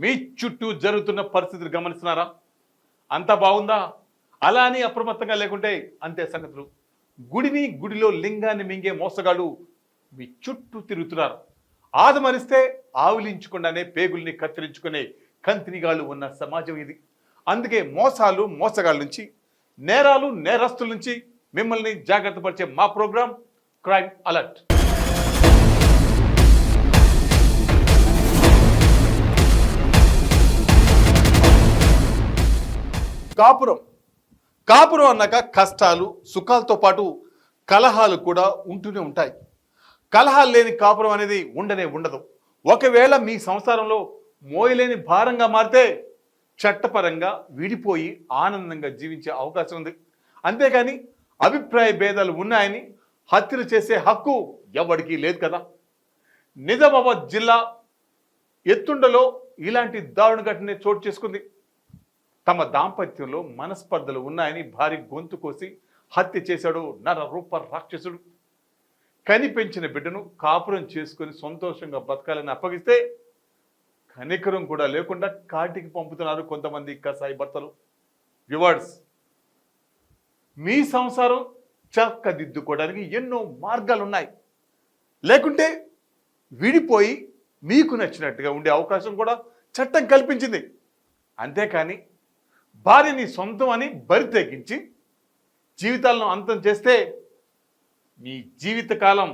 మీ చుట్టూ జరుగుతున్న పరిస్థితులు గమనిస్తున్నారా? అంతా బాగుందా? అలా అని అప్రమత్తంగా లేకుంటే అంతే సంగతులు. గుడిలో లింగాన్ని మింగే మోసగాళ్ళు మీ చుట్టూ తిరుగుతున్నారు. ఆదమరిస్తే ఆవులించకుండానే పేగుల్ని కత్తిరించుకునే కంతినిగాళ్ళు ఉన్న సమాజం ఇది. అందుకే మోసగాళ్ళ నుంచి, నేరస్తుల నుంచి మిమ్మల్ని జాగ్రత్త పరిచే మా ప్రోగ్రాం క్రైమ్ అలర్ట్. కాపురం అన్నాక కష్టాలు సుఖాలతో పాటు కలహాలు కూడా ఉంటూనే ఉంటాయి. కలహాలు లేని కాపురం అనేది ఉండదు. ఒకవేళ మీ సంసారంలో మోయలేని భారంగా మారితే చట్టపరంగా విడిపోయి ఆనందంగా జీవించే అవకాశం ఉంది. అంతేకాని అభిప్రాయ భేదాలు ఉన్నాయని హత్యలు చేసే హక్కు ఎవరికీ లేదు కదా. నిజామాబాద్ జిల్లా ఎత్తుండలో ఇలాంటి దారుణ ఘటన చోటు చేసుకుంది. తమ దాంపత్యంలో మనస్పర్ధలు ఉన్నాయని భార్య గొంతు కోసి హత్య చేశాడు నరరూప రాక్షసుడు. కనిపెంచిన బిడ్డను కాపురం చేసుకుని సంతోషంగా బతకాలని అప్పగిస్తే కనికరం కూడా లేకుండా కాటికి పంపుతున్నారు కొంతమంది కసాయి భర్తలు. వ్యూవర్స్, మీ సంసారం చక్కదిద్దుకోవడానికి ఎన్నో మార్గాలు ఉన్నాయి. లేకుంటే విడిపోయి మీకు నచ్చినట్టుగా ఉండే అవకాశం కూడా చట్టం కల్పించింది. అంతేకాని భార్యని సొంతం అని బరి తెగించి జీవితాలను అంతం చేస్తే మీ జీవితకాలం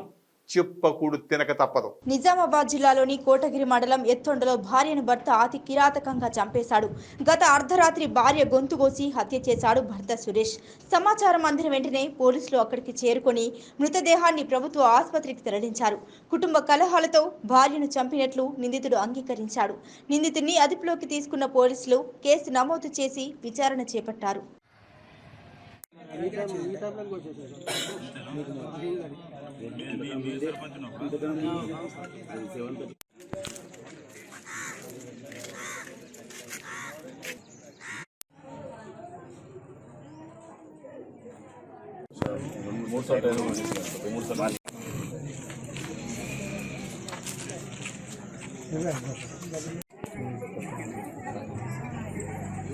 చెప్పకూడు తినక తప్పదు. నిజామాబాద్ జిల్లాలోని కోటగిరి మండలం ఎత్తొండలో భార్యను భర్త అతి కిరాతకంగా చంపేశాడు. గత అర్ధరాత్రి భార్య గొంతు కోసి హత్య చేశాడు భర్త సురేష్. సమాచారం అందిన వెంటనే పోలీసులు అక్కడికి చేరుకొని మృతదేహాన్ని ప్రభుత్వ ఆసుపత్రికి తరలించారు. కుటుంబ కలహాలతో భార్యను చంపినట్లు నిందితుడు అంగీకరించాడు. నిందితుడిని అదుపులోకి తీసుకున్న పోలీసులు కేసు నమోదు చేసి విచారణ చేపట్టారు.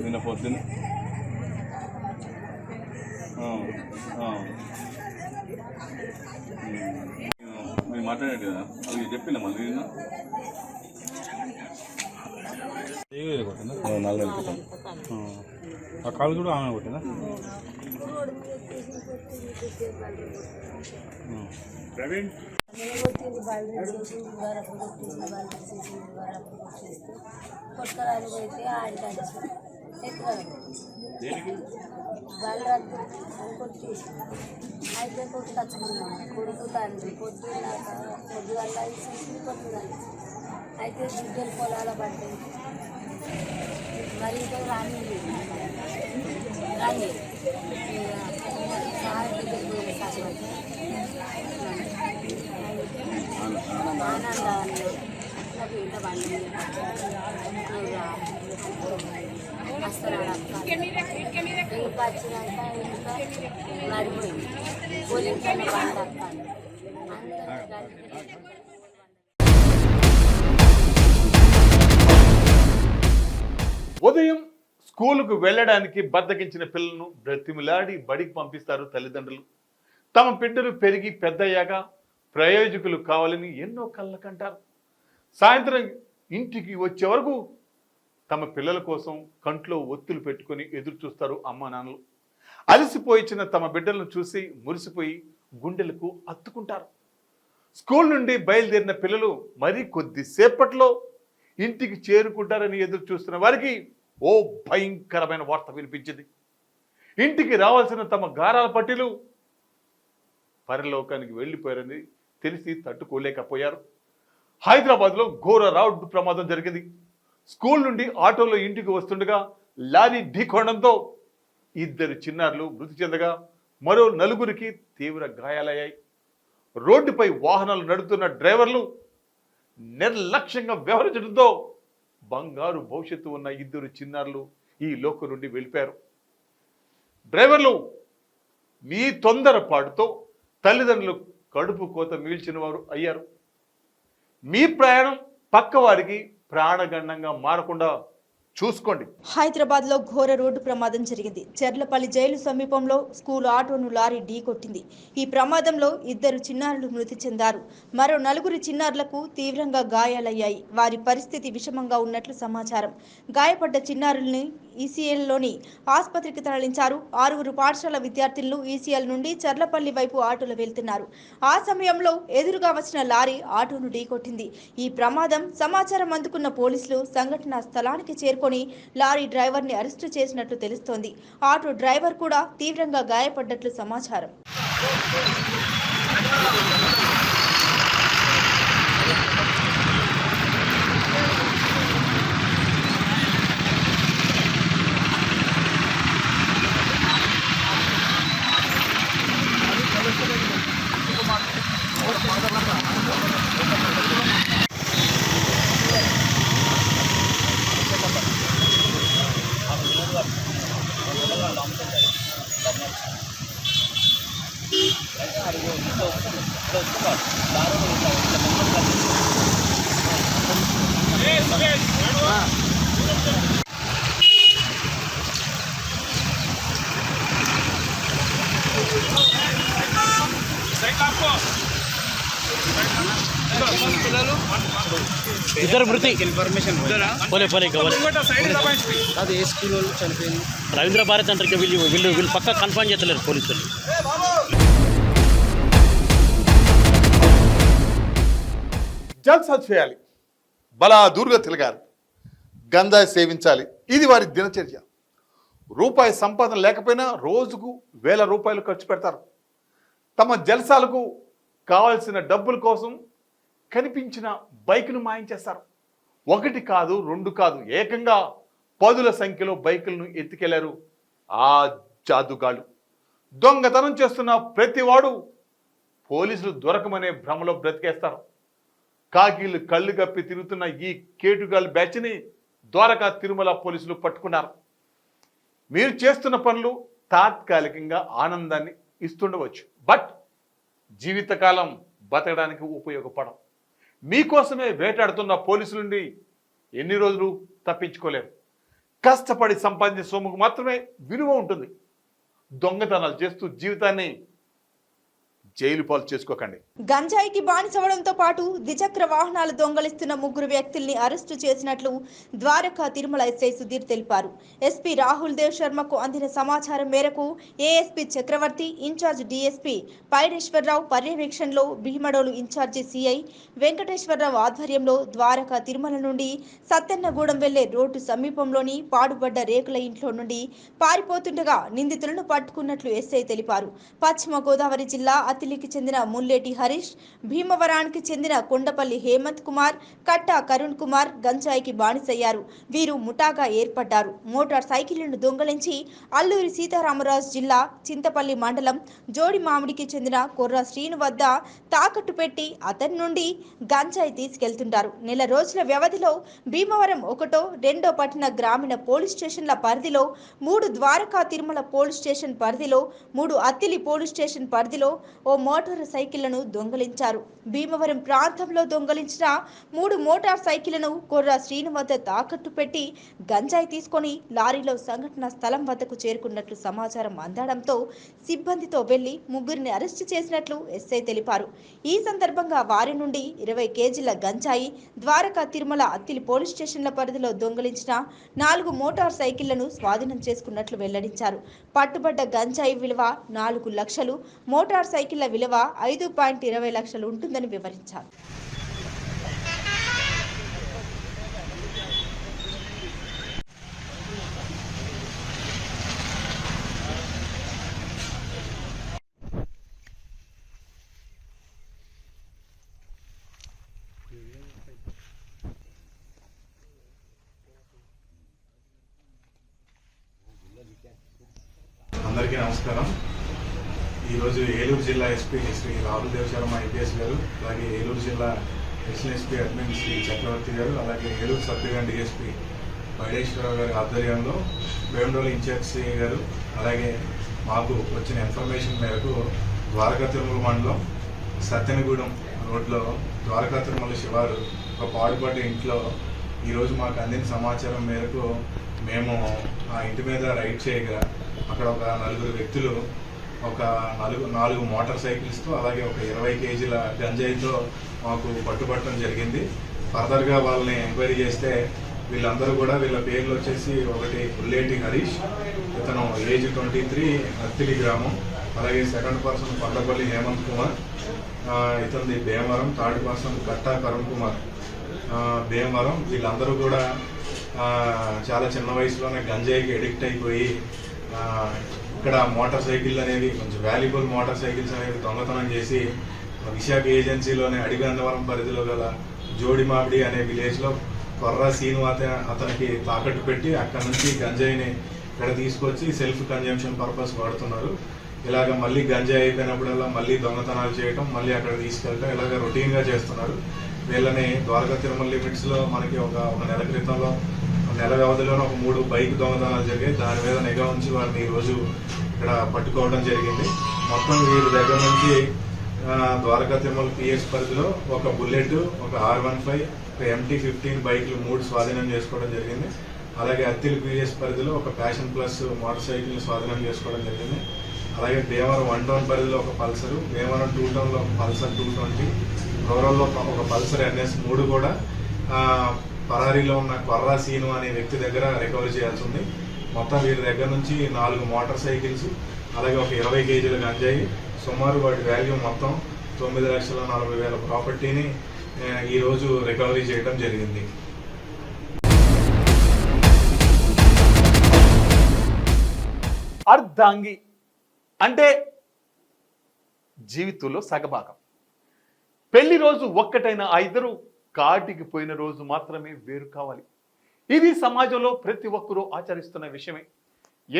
నిన్న పొద్దున్న మీరు మాట్లాడారు కదా, అది చెప్పిన మళ్ళీ 4 నెలల క్రితం ఆ కాలు కూడా ఆమె కొట్టిందా? ప్రవీణ్ అయితే కొట్టు తెచ్చుకున్నాము. కొడుకు తండ్రి పొద్దు వల్ల కొట్టుదాన్ని అయితే బిడ్డలు పొలాల పడ్డాయి. మరి ఇంకా రాని ఆనందాన్ని నాకు ఇంత బండి వస్తున్నాడు రేపు వచ్చినాక ఇంకా నడిపోయింది పోలీసు బండి వస్తాను ఉదయం స్కూలుకు వెళ్ళడానికి బద్దకించిన పిల్లలను బ్రతిమిలాడి బడికి పంపిస్తారు తల్లిదండ్రులు. తమ బిడ్డలు పెరిగి పెద్దయ్యాక ప్రయోజకులు కావాలని ఎన్నో కళ్ళకంటారు. సాయంత్రం ఇంటికి వచ్చే వరకు తమ పిల్లల కోసం కంట్లో ఒత్తులు పెట్టుకొని ఎదురు చూస్తారు అమ్మా నాన్నలు. అలసిపోయిన తమ బిడ్డలను చూసి మురిసిపోయి గుండెలకు అత్తుకుంటారు. స్కూల్ నుండి బయలుదేరిన పిల్లలు మరి కొద్దిసేపట్లో ఇంటికి చేరుకుంటారని ఎదురు చూస్తున్న వారికి ఓ భయంకరమైన వార్త వినిపించింది. ఇంటికి రావాల్సిన తమ గారాల పట్టిలు పరలోకానికి వెళ్ళిపోయారని తెలిసి తట్టుకోలేకపోయారు. హైదరాబాద్లో ఘోర రోడ్డు ప్రమాదం జరిగింది. స్కూల్ నుండి ఆటోలో ఇంటికి వస్తుండగా లారీ ఢీకొనడంతో 2 చిన్నారులు మృతి చెందగా మరో 4 తీవ్ర గాయాలయ్యాయి. రోడ్డుపై వాహనాలు నడుపుతున్న డ్రైవర్లు నిర్లక్ష్యంగా వ్యవహరించడంతో బంగారు భవిష్యత్తు ఉన్న 2 చిన్నారులు ఈ లోకం నుండి వెళ్ళిపోయారు. డ్రైవర్లు మీ తొందరపాటుతో తల్లిదండ్రులు కడుపు కోత మిగిల్చిన వారు అయ్యారు. మీ ప్రయాణం పక్కవారికి ప్రాణగండంగా మారకుండా చూసుకోండి. హైదరాబాద్ లో ఘోర రోడ్డు ప్రమాదం జరిగింది. చెర్లపల్లి జైలు సమీపంలో స్కూల్ ఆటోను లారీ ఢీకొట్టింది. ఈ ప్రమాదంలో 2 చిన్నారులు మృతి చెందారు. మరో 4 చిన్నారులకు తీవ్రంగా గాయాలయ్యాయి. వారి పరిస్థితి విషమంగా ఉన్నట్లు సమాచారం. గాయపడ్డ చిన్నారుల్ని ఈసీఎల్లోని ఆసుపత్రికి తరలించారు. 6 పాఠశాల విద్యార్థులను ఈసీఎల్ నుండి చెర్లపల్లి వైపు ఆటోలో వెళ్తున్నారు. ఆ సమయంలో ఎదురుగా వచ్చిన లారీ ఆటోను ఢీకొట్టింది. ఈ ప్రమాదం సమాచారం అందుకున్న పోలీసులు సంఘటనా స్థలానికి చేరుకొని లారీ డ్రైవర్ ని అరెస్టు చేసినట్లు తెలుస్తోంది. ఆటో డ్రైవర్ కూడా తీవ్రంగా గాయపడ్డట్లు సమాచారం. ఇద్దరు మృతి ఇన్ఫర్మేషన్ పోలే అది ఏ స్కూల్ వాళ్ళు చనిపోయింది. రవీంద్ర భారత్ అంటారు. వీళ్ళు పక్కా కన్ఫర్మ్ చేస్తలేరు పోలీసులు. జల్సా చేయాలి, బలా దూరుగా తిరగాలి, గంజాయి సేవించాలి. ఇది వారి దినచర్య. రూపాయి సంపాదన లేకపోయినా రోజుకు 1000 రూపాయలు ఖర్చు పెడతారు. తమ జల్సాలకు కావాల్సిన డబ్బుల కోసం కనిపించిన బైకును మాయించేస్తారు. 1 కాదు 2 కాదు, ఏకంగా 10ల సంఖ్యలో బైకులను ఎత్తుకెళ్లారు ఆ జాదుగాళ్ళు. దొంగతనం చేస్తున్న ప్రతివాడు పోలీసులు దొరకమనే భ్రమలో బ్రతికేస్తారు. కాకీలు కళ్ళు కప్పి తిరుగుతున్న ఈ కేటుగాళ్ళ బ్యాచ్ని ద్వారకా తిరుమల పోలీసులు పట్టుకున్నారు. మీరు చేస్తున్న పనులు తాత్కాలికంగా ఆనందాన్ని ఇస్తుండవచ్చు, బట్ జీవితకాలం బతకడానికి ఉపయోగపడవు. మీకోసమే వేటాడుతున్న పోలీసుల నుండి ఎన్ని రోజులు తప్పించుకోలేరు. కష్టపడి సంపాదించే సొమ్ముకు మాత్రమే విలువ ఉంటుంది. దొంగతనాలు చేస్తూ జీవితాన్ని జైలు పాలు చేసుకోకండి. గంజాయికి బానిసవడంతో పాటు ద్విచక్ర వాహనాలు దొంగలిస్తున్న 3 వ్యక్తుల్ని అరెస్టు చేసినట్లు ద్వారకా తిరుమల ఎస్ఐ సుధీర్ తెలిపారు. ఎస్పీ రాహుల్ దేవ్ శర్మకు అందిన సమాచారం మేరకు ఏఎస్పీ చక్రవర్తి, ఇన్ఛార్జ్ డీఎస్పీ పైడేశ్వరరావు పర్యవేక్షణలో భీమడోలు ఇన్ఛార్జి సిఐ వెంకటేశ్వరరావు ఆధ్వర్యంలో ద్వారకా తిరుమల నుండి సత్తెన్నగూడెం వెళ్లే రోడ్డు సమీపంలోని పాడుబడ్డ రేకుల ఇంట్లో నుండి పారిపోతుండగా నిందితులను పట్టుకున్నట్లు ఎస్ఐ తెలిపారు. పశ్చిమ గోదావరి జిల్లా కి చెందిన ముల్లేటి హరీష్, భీమవరానికి చెందిన కొండపల్లి హేమంత్ కుమార్, కట్ట కరుణ్ కుమార్ గంజాయికి బానిసయ్యారు. వీరు ముఠాగా ఏర్పడ్డారు. మోటార్ సైకిళ్లను దొంగలించి అల్లూరి సీతారామరాజు జిల్లా చింతపల్లి మండలం జోడి మామిడికి చెందిన కొర్ర శ్రీను వద్ద తాకట్టు పెట్టి అతని నుండి గంజాయి తీసుకెళ్తుంటారు. నెల రోజుల వ్యవధిలో భీమవరం 1, 2 పట్టణ గ్రామీణ పోలీస్ స్టేషన్ల పరిధిలో, 3 ద్వారకా తిరుమల పోలీస్ స్టేషన్ పరిధిలో, 3 అత్తిలి పోలీస్ స్టేషన్ పరిధిలో ఓ మోటార్ సైకిళ్లను దొంగలించారు. భీమవరం ప్రాంతంలో దొంగలించిన 3 మోటార్ సైకిళ్లను కొర్ర శ్రీను వద్ద తాకట్టు పెట్టి గంజాయి తీసుకొని లారీలో సంఘటన స్థలం వద్దకు చేరుకున్నట్లు సమాచారం అందడంతో సిబ్బందితో వెళ్లి 3ని అరెస్టు చేసినట్లు ఎస్ఐ తెలిపారు. ఈ సందర్భంగా వారి నుండి 20 కేజీల గంజాయి, ద్వారకా తిరుమల అత్తిలి పోలీస్ స్టేషన్ల పరిధిలో దొంగలించిన 4 మోటార్ సైకిళ్లను స్వాధీనం చేసుకున్నట్లు వెల్లడించారు. పట్టుబడ్డ గంజాయి విలువ 4 లక్షలు, మోటార్ సైకిళ్ల విలువ 5.20 లక్షలు ఉంటుందని వివరించారు. అందరికీ నమస్కారం. ఈరోజు ఏలూరు జిల్లా ఎస్పీ శ్రీ రాహుల్ దేవ్ శర్మ ఐపీఎస్ గారు, అలాగే ఏలూరు జిల్లా ఎస్ఎల్ ఎస్పీ అడ్మిన్ శ్రీ చక్రవర్తి గారు, అలాగే Eluru sub division DSP Paideswararao గారి ఆధ్వర్యంలో భీమడోలు ఇన్ఛార్జ్ సిఐ గారు, అలాగే మాకు వచ్చిన ఇన్ఫర్మేషన్ మేరకు ద్వారకా తిరుమల మండలం సత్తెనగూడెం రోడ్లో ద్వారకా తిరుమల శివారు ఒక పాడుబడ్డ ఇంట్లో ఈరోజు మాకు అందిన సమాచారం మేరకు మేము ఆ ఇంటి మీద రైడ్ చేయగా అక్కడ ఒక నలుగురు వ్యక్తులు ఒక నాలుగు మోటార్ సైకిల్స్తో అలాగే ఒక 20 కేజీల గంజాయితో మాకు పట్టుబట్టడం జరిగింది. ఫర్దర్గా వాళ్ళని ఎంక్వైరీ చేస్తే వీళ్ళందరూ కూడా వీళ్ళ పేర్లు వచ్చేసి ఒకటి పుల్లేటి హరీష్, ఇతను ఏజ్ 23, అత్తిలి గ్రామం. అలాగే సెకండ్ పర్సన్ కొండపల్లి హేమంత్ కుమార్, ఇతనిది భీమవరం. Third person Katta Karun Kumar, Bhimavaram. వీళ్ళందరూ కూడా చాలా చిన్న వయసులోనే గంజాయికి ఎడిక్ట్ అయిపోయి ఇక్కడ మోటార్ సైకిల్ అనేవి కొంచెం వాల్యుబుల్ మోటార్ సైకిల్స్ అనేవి దొంగతనం చేసి విశాఖ ఏజెన్సీలోని అడిగందవరం పరిధిలో గల జోడిమామిడి అనే విలేజ్లో కొర్రా సీను అతనికి తాకట్టు పెట్టి అక్కడ నుంచి గంజాయిని ఇక్కడ తీసుకొచ్చి సెల్ఫ్ కన్జంప్షన్ పర్పస్ వాడుతున్నారు. ఇలాగ మళ్ళీ గంజాయి అయిపోయినప్పుడల్లా మళ్ళీ దొంగతనాలు చేయటం, మళ్ళీ అక్కడ తీసుకెళ్ళటం ఇలాగ రొటీన్గా చేస్తున్నారు. వీళ్ళని ద్వారకా తిరుమల లిమిట్స్లో మనకి ఒక నెల క్రితంలో నెల వ్యవధిలోనే ఒక 3 బైక్ దొంగతనాలు జరిగాయి. దాని మీద నిఘా ఉంచి వారిని ఈరోజు ఇక్కడ పట్టుకోవడం జరిగింది. మొత్తం వీరి దగ్గర నుంచి ద్వారకా తిరుమల పిఎస్ పరిధిలో ఒక బుల్లెట్, ఒక R15, ఒక MT-15 బైకులు 3 స్వాధీనం చేసుకోవడం జరిగింది. అలాగే అత్తిలి పిఎస్ పరిధిలో ఒక ప్యాషన్ ప్లస్ మోటార్ సైకిల్ని స్వాధీనం చేసుకోవడం జరిగింది. అలాగే భీమవరం 1 టౌన్ పరిధిలో ఒక పల్సరు, భీమవరం 2 టౌన్లో ఒక పల్సర్ 220, రూరల్లో ఒక పల్సర్ NS 3 కూడా పరారీలో ఉన్న కొర్రా సీను అనే వ్యక్తి దగ్గర రికవరీ చేయాల్సి ఉంది. మొత్తం వీరి దగ్గర నుంచి 4 మోటార్ సైకిల్స్, అలాగే ఒక 20 కేజీల గంజాయి, సుమారు వాటి వాల్యూ మొత్తం 9,40,000 ప్రాపర్టీని ఈరోజు రికవరీ చేయడం జరిగింది. అర్ధాంగి అంటే జీవితంలో సగభాగం. పెళ్లి రోజు ఒక్కటైన ఆ ఇద్దరు కాటికి పోయిన రోజు మాత్రమే వేరు కావాలి. ఇది సమాజంలో ప్రతి ఒక్కరూ ఆచరిస్తున్న విషయమే.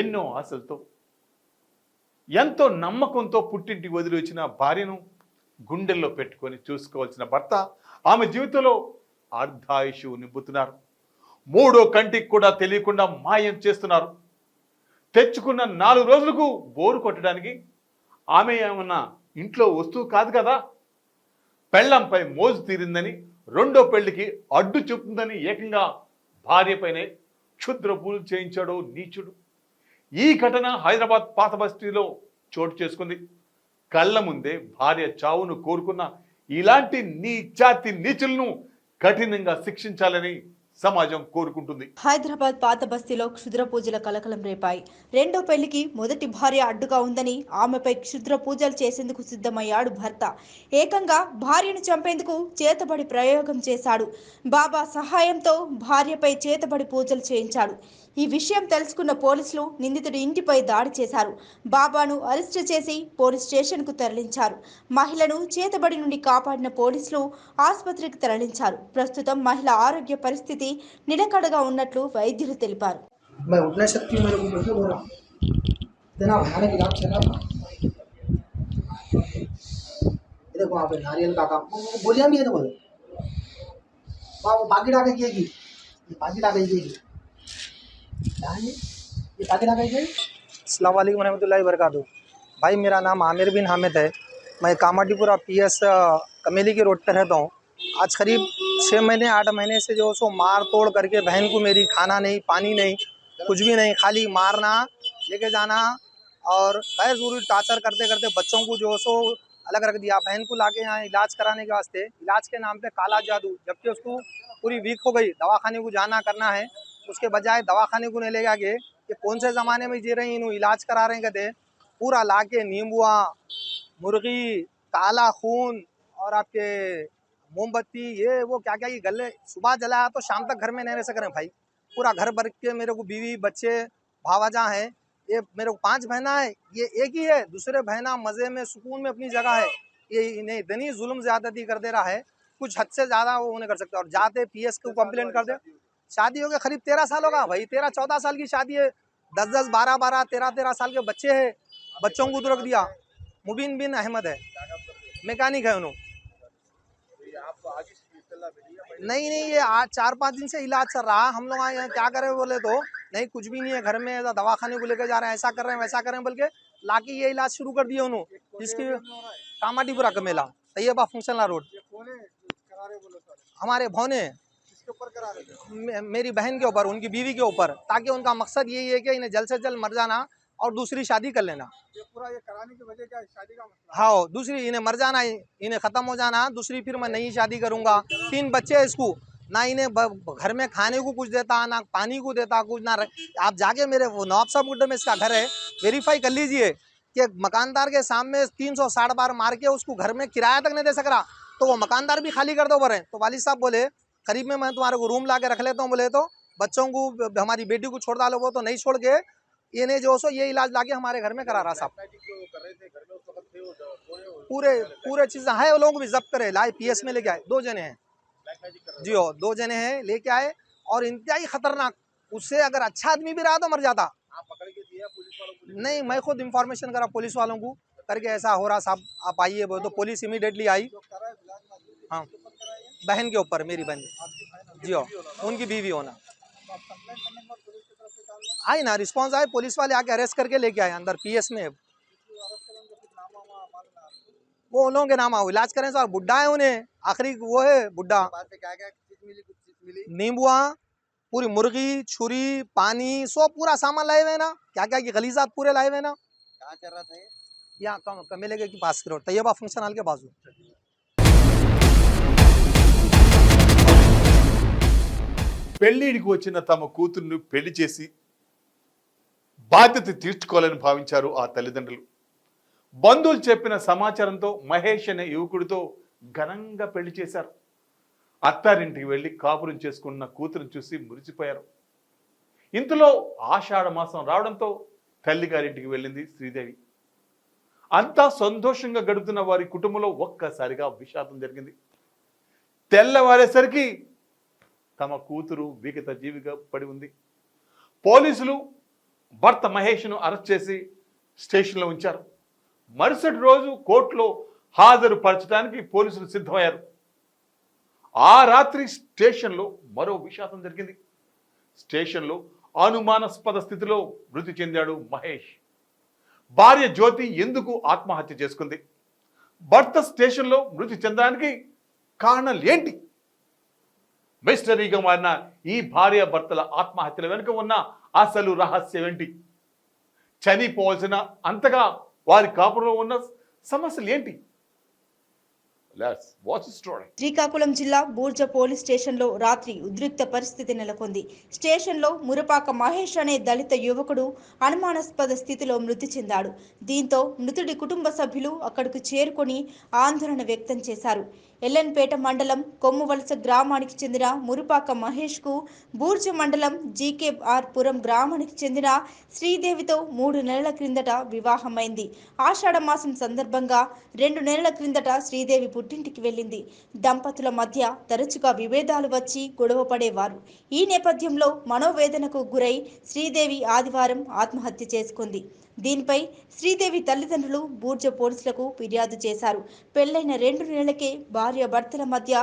ఎన్నో ఆశలతో, ఎంతో నమ్మకంతో పుట్టింటికి వదిలి వచ్చిన భార్యను గుండెల్లో పెట్టుకొని చూసుకోవాల్సిన భర్త ఆమె జీవితంలో అర్ధాయుషు నింపుతున్నారు. 3వ కంటికి కూడా తెలియకుండా మాయం చేస్తున్నారు. తెచ్చుకున్న 4 రోజులకు బోరు కొట్టడానికి ఆమె ఏమన్నా ఇంట్లో వస్తువు కాదు కదా. పెళ్లంపై మోజు తీరిందని, 2వ పెళ్లికి అడ్డు చెప్తుందని ఏకంగా భార్యపైనే క్షుద్ర పూజలు చేయించాడో నీచుడు. ఈ ఘటన హైదరాబాద్ పాత బస్తీలో చోటు చేసుకుంది. కళ్ళ ముందే భార్య చావును కోరుకున్న ఇలాంటి నీచాతి నీచులను కఠినంగా శిక్షించాలని సమాజం కోరుకుంటుంది. హైదరాబాద్ పాత బస్తీలో క్షుద్ర పూజల కలకలం రేపాయి. 2వ పెళ్లికి మొదటి భార్య అడ్డుగా ఉందని ఆమెపై క్షుద్ర పూజలు చేసేందుకు సిద్ధమయ్యాడు భర్త. ఏకంగా భార్యను చంపేందుకు చేతబడి ప్రయోగం చేశాడు. బాబా సహాయంతో భార్యపై చేతబడి పూజలు చేయించాడు. ఈ విషయం తెలుసుకున్న పోలీసులు నిందితుడి ఇంటిపై దాడి చేశారు. బాబాను అరెస్టు చేసి పోలీస్ స్టేషన్కు తరలించారు. మహిళను చేతబడి నుండి కాపాడిన పోలీసులు ఆసుపత్రికి తరలించారు. ప్రస్తుతం మహిళ ఆరోగ్య పరిస్థితి నిలకడగా ఉన్నట్లు వైద్యులు తెలిపారు. मैं उठ नहीं सकती हूँ, मेरे को बैठे बोला इतना भयानक इलाज चला था। देखो वहाँ पे नारियल का काम बोलिया भी है तो बोलो वहाँ वो बाकी डाके किएगी, ये बाकी डाके किएगी, ये बाकी डाके किएगी। अस्सलाम वालेकुम रहमतुल्लाहि वबरकातुहू। भाई मेरा नाम आमिर बिन हामिद है। मैं कामाटीपुरा PS कमेली के रोड पर रहता हूँ। आज करीब 6 महीने 8 महीने से जो सो मार तोड़ करके बहन को मेरी खाना नहीं, पानी नहीं, कुछ भी नहीं, खाली मारना, लेके जाना और गैर ज़रूरी टार्चर करते करते बच्चों को जो सो अलग रख दिया। बहन को लाके यहाँ इलाज कराने के वास्ते, इलाज के नाम पे काला जादू, जबकि उसको पूरी वीक हो गई, दवाखाने को जाना करना है, उसके बजाय दवाखाने को नहीं ले जाके ये कौन से ज़माने में जी रही इन्हों इलाज करा रहे हैं। कहते पूरा ला के नींबुआ, मुर्गी, काला खून और आपके मोमबत्ती, ये वो क्या क्या ये गले सुबह जलाया तो शाम तक घर में नहीं रह सक रहे भाई। पूरा घर भर के मेरे को बीवी बच्चे भावाजा है, ये मेरे को 5 बहना है, ये एक ही है, दूसरे बहना मज़े में सुकून में अपनी जगह है। ये इन्हें इतनी जुल्म ज़्यादती कर दे रहा है, कुछ हद से ज़्यादा वो नहीं कर सकते। और जाते PS को कंप्लेंट कर दे। शादी हो गया करीब 13 साल होगा भाई, 13-14 साल की शादी है, 10-10, 12-12, 13-13 साल के बच्चे हैं, बच्चों को रख दिया। मुबीन बिन अहमद है, मैकेनिक है उन्होंने। नहीं ये 4-5 दिन से इलाज चल रहा। हम लोग यहाँ क्या करें बोले तो नहीं, कुछ भी नहीं है, घर में दवाखाने को लेकर जा रहे हैं, ऐसा कर रहे हैं वैसा कर रहे हैं, बल्कि लाके ये इलाज शुरू कर दिया उन्होंने। जिसकी कामाटीपुरा का मेला, तैयबा फंक्शनल रोड, हमारे भौने मेरी बहन के ऊपर, उनकी बीवी के ऊपर, ताकि उनका मकसद यही है कि इन्हें जल्द से जल्द मर जाना और दूसरी शादी कर लेना। ये पूरा ये कराने की वजह क्या है? शादी का मसला। हाँ, दूसरी इन्हें मर जाना, इन्हें ख़त्म हो जाना, दूसरी फिर मैं नई शादी करूँगा। 3 बच्चे हैं इसको, ना इन्हें घर में खाने को कुछ देता, ना पानी को देता कुछ, ना आप जाके मेरे वो नवाब साहब गुड्डे में इसका घर है, वेरीफाई कर लीजिए कि मकानदार के सामने 360 बार मार के उसको घर में किराया तक नहीं दे सक रहा, तो वो मकानदार भी खाली कर दो बोले। तो वालिद साहब बोले करीब में मैं तुम्हारे को रूम ला के रख लेता हूँ, बोले तो बच्चों को, हमारी बेटी को छोड़ डालो, वो तो नहीं छोड़ के इन्हें जो सो ये इलाज लाके हमारे घर में करा रहा साहब। पूरे चीज़ है, वो लोगों को भी जब्त करे, लाए PS में लेके आए। 2 जने हैं जी, हो 2 जने हैं लेके आए, और इंतहाई खतरनाक, उससे अगर अच्छा आदमी भी रहा तो मर जाता। नहीं, मैं खुद इंफॉर्मेशन करा पुलिस वालों को करके ऐसा हो रहा साहब, आप आइए, वो तो पुलिस इमीडिएटली आई। हाँ, बहन के ऊपर, मेरी बहन जी, हो उनकी बीवी होना आई ना, रिस्पांस आए, पुलिस वाले आके अरेस्ट करके लेके आए अंदर PS में। वो उन लोगों के नाम आओ, इलाज करें सर, बुड्ढा है उन्हें, आखिरी वो है बुड्ढा। नींबुआ, पूरी मुर्गी, छुरी, पानी, सब पूरा सामान लाए हुए हैं ना, क्या क्या की गलीजात पूरे लाए हुए हैं ना। कहाँ चल रहा था ये? यहाँ कमेले के पास की रोड, तैयबा फंक्शन हॉल के बाजू। పెళ్లిడికి వచ్చిన తమ కూతుర్ని పెళ్లి చేసి బాధ్యత తీర్చుకోవాలని భావించారు ఆ తల్లిదండ్రులు. బంధువులు చెప్పిన సమాచారంతో మహేష్ అనే యువకుడితో ఘనంగా పెళ్లి చేశారు. అత్తారింటికి వెళ్ళి కాపురం చేసుకున్న కూతురుని చూసి మురిసిపోయారు. ఇంతలో ఆషాఢ మాసం రావడంతో తల్లిగారింటికి వెళ్ళింది శ్రీదేవి. అంతా సంతోషంగా గడుపుతున్న వారి కుటుంబంలో ఒక్కసారిగా విషాదం జరిగింది. తెల్లవారేసరికి తమ కూతురు విగత జీవిగా పడి ఉంది. పోలీసులు భర్త మహేష్ను అరెస్ట్ చేసి స్టేషన్లో ఉంచారు. మరుసటి రోజు కోర్టులో హాజరుపరచడానికి పోలీసులు సిద్ధమయ్యారు. ఆ రాత్రి స్టేషన్లో మరో విషాదం జరిగింది. స్టేషన్లో అనుమానాస్పద స్థితిలో మృతి చెందాడు మహేష్. భార్య జ్యోతి ఎందుకు ఆత్మహత్య చేసుకుంది? భర్త స్టేషన్లో మృతి చెందడానికి కారణాలు ఏంటి? మిస్టరీగా మారిన ఈ భార్య భర్తల ఆత్మహత్యల వెనుక ఉన్న అసలు రహస్యం ఏంటి? చనిపోవాల్సిన అంతగా వారి కాపురంలో ఉన్న సమస్యలు ఏంటి? శ్రీకాకుళం జిల్లా బూర్జ పోలీస్ స్టేషన్లో రాత్రి ఉద్రిక్త పరిస్థితి నెలకొంది. స్టేషన్లో మురపాక మహేష్ అనే దళిత యువకుడు అనుమానాస్పద స్థితిలో మృతి చెందాడు. దీంతో మృతుడి కుటుంబ సభ్యులు అక్కడకు చేరుకొని ఆందోళన వ్యక్తం చేశారు. ఎల్లన్పేట మండలం కొమ్మువలస గ్రామానికి చెందిన మురపాక మహేష్ కు బూర్జ మండలం జీకేఆర్ పురం గ్రామానికి చెందిన శ్రీదేవితో 3 నెలల క్రిందట వివాహమైంది. ఆషాఢ మాసం సందర్భంగా 2 నెలల క్రిందట శ్రీదేవి పుట్టింటికి వెళ్ళింది. దంపతుల మధ్య తరచుగా విభేదాలు వచ్చి గొడవ పడేవారు. ఈ నేపథ్యంలో మనోవేదనకు గురై శ్రీదేవి ఆదివారం ఆత్మహత్య చేసుకుంది. దీనిపై శ్రీదేవి తల్లిదండ్రులు బూర్జ పోలీసులకు ఫిర్యాదు చేశారు. పెళ్లైన 2 నెలలకే భార్య భర్తల మధ్య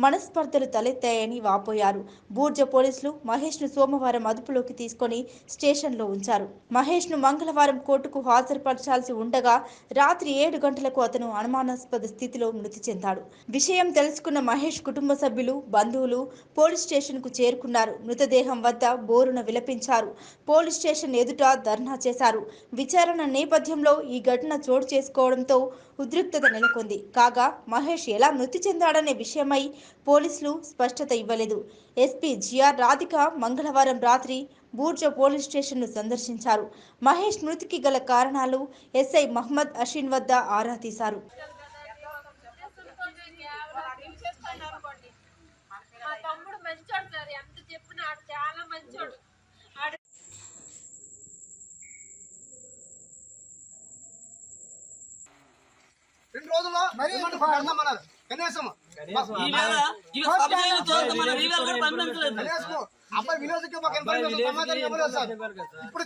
మనస్పర్ధలు తలెత్తాయని వాపోయారు. బూర్జ పోలీసులు మహేష్ను సోమవారం అదుపులోకి తీసుకొని స్టేషన్లో ఉంచారు. మహేష్ను మంగళవారం కోర్టుకు హాజరుపరచాల్సి ఉండగా రాత్రి 7 గంటలకు అతను అనుమానాస్పద స్థితిలో మృతి చెందాడు. విషయం తెలుసుకున్న మహేష్ కుటుంబ సభ్యులు, బంధువులు పోలీస్ స్టేషన్కు చేరుకున్నారు. మృతదేహం వద్ద బోరున విలపించారు. పోలీస్ స్టేషన్ ఎదుట ధర్నా చేశారు. విచారణ నేపథ్యంలో ఈ ఘటన చోటు చేసుకోవడంతో ఉద్రిక్తత నెలకొంది. కాగా మహేష్ ఎలా మృతి చెందాడనే విషయమై పోలీసులు స్పష్టత ఇవ్వలేదు. ఎస్పీ జిఆర్ రాధిక మంగళవారం రాత్రి బూర్జ పోలీస్ స్టేషన్ను సందర్శించారు. మహేష్ మృతికి గల కారణాలు ఎస్ఐ మహమ్మద్ అషీన్ వద్ద ఆరా తీశారు. రెండు రోజుల్లో కనీసం అబ్బాయి విలేజ్ కి మాకు ఇన్ఫర్మేషన్ సమాచారం ఇవ్వలేదు సార్. ఇప్పుడు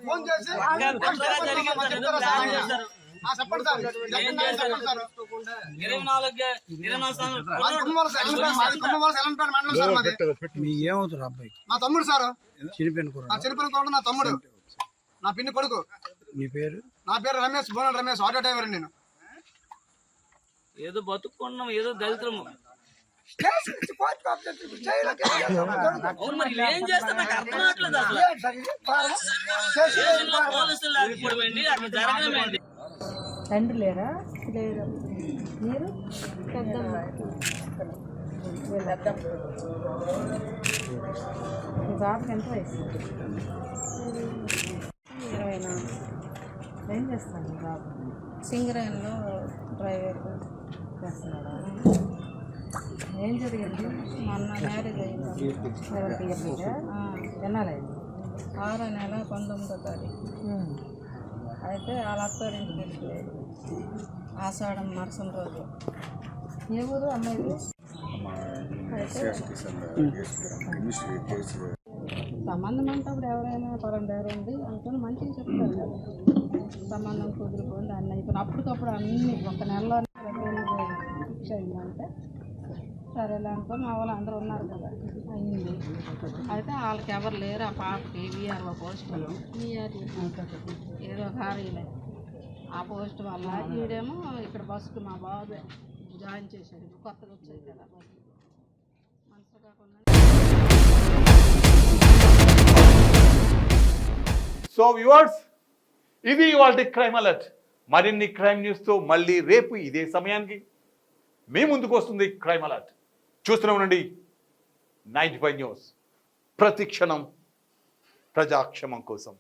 ఫోన్ చేసి చెప్పండి సార్, చెప్పండి సార్. 24 మండలం సార్ మాది. ఏమవుతారు అబ్బాయి? మా తమ్ముడు సార్, చనిపోయిన కూడా నా తమ్ముడు, నా పిన్ని కొడుకు. మీ పేరు? నా పేరు రమేష్, బోనల్ రమేష్, ఆటో డ్రైవర్. నేను ఏదో బతుకున్నాం, ఏదో దళితులము. స్టేషన్ నుంచి కోర్టుకు అప్పచెప్పి ఇప్పుడు జైలుకి ఏం చేస్తామో దొరుకుతుంది. ఏం చేస్తా నాకు అర్థం కావట్లేదు అసలు ఏంటి సార్ ఇది? ఫారం? Station form. పోలీసులు లేకపోవడం అక్కడ జరగడం తండ్రి లేరా? లేరు. మీరు పెద్దమ్మ. మీ బాబుకి ఎంత వయసు? 24. ఏం చేస్తాను మీ బాబు? సింగరేణిలో డ్రైవర్ చేస్తున్నాడా? ఏం జరిగింది? మొన్న మ్యారేజ్ అయింది. ఎన్నాలైంది? 6వ నెల 19వ తారీఖు. అయితే వాళ్ళ అత్తారింటికి వెళ్ళిపోయాడు. ఆషాఢం మరుసటి రోజు. ఏ ఊరు అమ్మాయిది? సంబంధం అంటే అప్పుడు ఎవరైనా పరం ఉంది అనుకుని మంచిగా చెప్తారు కదా. సంబంధం కుదిరిపోయింది అన్నీ అయిపోయింది. అప్పటికప్పుడు అన్నీ ఒక నెలలో ఫిక్స్ అయిందంటే సరేలే అనుకుని మా వాళ్ళు అందరూ ఉన్నారు కదా అయింది. అయితే వాళ్ళకి ఎవరు లేరు. ఆ పాపకి వీఆర్ఓ పోస్ట్ ఏదో ఖాళీలే. ఆ పోస్ట్ వల్ల ఈడేమో ఇక్కడ బస్సుకి మా బాబు జాయిన్ చేశాడు. కొత్తగా వచ్చాయి కదా బస్సు మనసు కాకుండా. సో వ్యూవర్స్, ఇది ఇవాళ క్రైమ్ అలర్ట్. మరిన్ని క్రైమ్ న్యూస్తో మళ్ళీ రేపు ఇదే సమయానికి మీ ముందుకు వస్తుంది క్రైమ్ అలర్ట్. చూస్తూనే ఉండండి 95 న్యూస్. ప్రతి క్షణం ప్రజాక్షేమం కోసం.